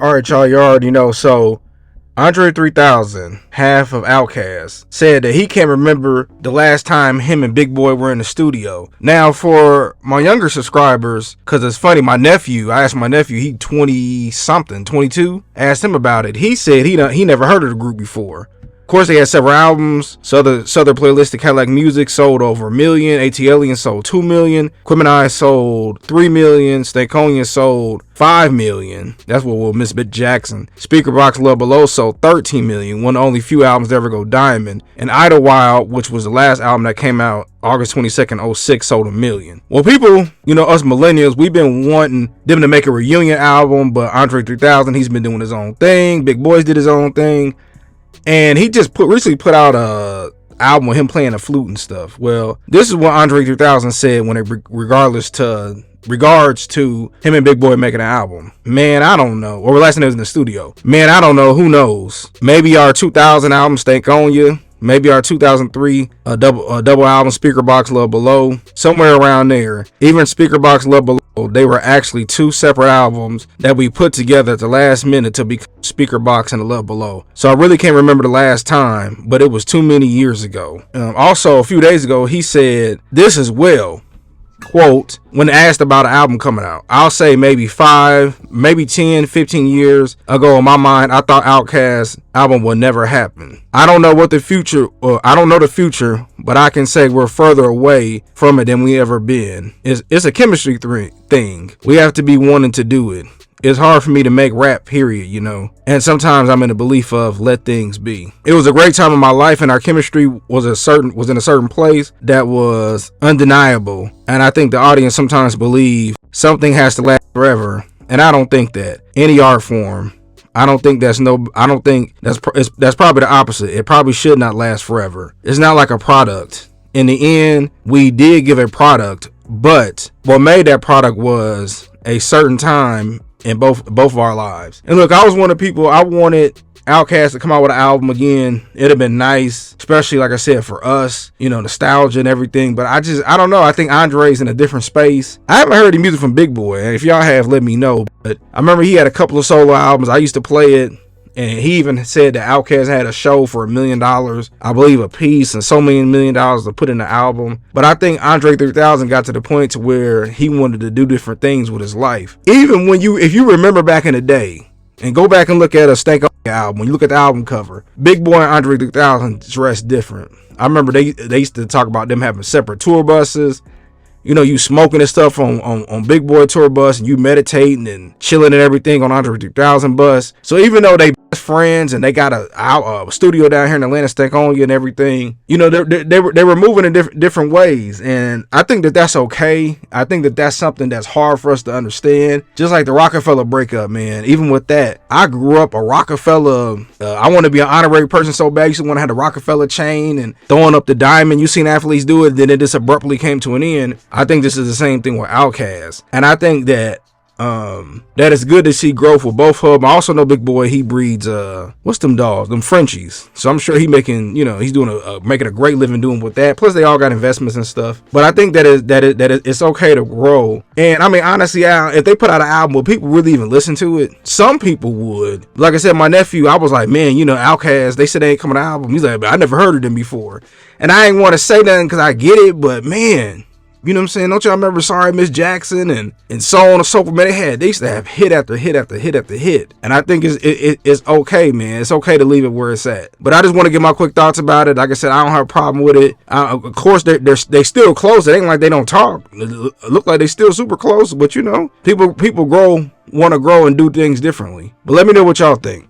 All right, y'all. You already know. So, Andre 3000, half of OutKast, said that he can't remember the last time him and Big Boy were in the studio. Now, for my younger subscribers, because it's funny, I asked my nephew, he 20-something, 22, asked him about it. He said he never heard of the group before. Of course, they had several albums. Southern Playlistic Cadillac Music sold over 1 million. ATLian sold 2 million. Quimini sold 3 million. Stankonia sold 5 million. That's what will miss Jackson. Speakerbox Love Below sold 13 million. One of the only few albums to ever go diamond. And Idlewild, which was the last album that came out August 22nd, 06, sold 1 million. Well, people, us millennials, we've been wanting them to make a reunion album, but Andre 3000, he's been doing his own thing. Big Boys did his own thing. And he just recently put out a album with him playing the flute and stuff. Well, this is what Andre 3000 said when it regards to him and Big Boy making an album. Man, I don't know. Or last time it was in the studio. Man, I don't know. Who knows? Maybe our 2000 album, Stank On You. Maybe our 2003 double album, Speakerbox Love Below. Somewhere around there. Even Speakerbox Love Below, they were actually two separate albums that we put together at the last minute to become Speakerbox and Love Below. So I really can't remember the last time, but it was too many years ago. Also, a few days ago, he said this as well. Quote, when asked about an album coming out, I'll say maybe 5, maybe 10, 15 years ago in my mind, I thought OutKast album would never happen. I don't know the future, but I can say we're further away from it than we ever been. It's a chemistry thing. We have to be wanting to do it. It's hard for me to make rap, period, And sometimes I'm in the belief of let things be. It was a great time in my life, and our chemistry was in a certain place that was undeniable. And I think the audience sometimes believe something has to last forever, and I don't think that. Any art form, that's probably the opposite. It probably should not last forever. It's not like a product. In the end, we did give a product, but what made that product was a certain time in both of our lives. And look, I was one of the people, I wanted OutKast to come out with an album again. It'd have been nice, especially like I said, for us, nostalgia and everything. But I don't know. I think Andre's in a different space. I haven't heard the music from Big Boy. And if y'all have, let me know. But I remember he had a couple of solo albums. I used to play it. And he even said that OutKast had a show for $1 million, I believe, a piece, and so many $1 million to put in the album. But I think Andre 3000 got to the point to where he wanted to do different things with his life. Even if you remember back in the day, and go back and look at a Stank On You album, when you look at the album cover, Big Boy and Andre 3000 dressed different. I remember they used to talk about them having separate tour buses. You smoking and stuff on Big Boy tour bus, and you meditating and chilling and everything on Andre 3000 bus. So even though they best friends and they got a studio down here in Atlanta, Stank On You and everything, they were moving in different ways, and I think that's okay. I think that's something that's hard for us to understand. Just like the Rockefeller breakup, man. Even with that, I grew up a Rockefeller. I want to be an honorary person so bad. I used to want to have the Rockefeller chain and throwing up the diamond. You seen athletes do it, then it just abruptly came to an end. I think this is the same thing with OutKast, and I think that it's good to see growth with both of them. I also know Big Boy, he breeds what's them dogs, them Frenchies. So I'm sure he making, he's doing making a great living doing with that. Plus they all got investments and stuff. But I think that it's okay to grow. And I mean, honestly, if they put out an album, would people really even listen to it? Some people would. Like I said, my nephew, I was like, man, OutKast, they said they ain't coming an album. He's like, but I never heard of them before. And I ain't want to say nothing because I get it, but man, you know what I'm saying? Don't y'all remember Sorry Miss Jackson and so on and so forth? Man, they used to have hit after hit after hit after hit. And I think it's okay, man. It's okay to leave it where it's at. But I just want to get my quick thoughts about it. Like I said, I don't have a problem with it. Of course, they still close. It ain't like they don't talk. It look like they still super close. But people want to grow and do things differently. But let me know what y'all think.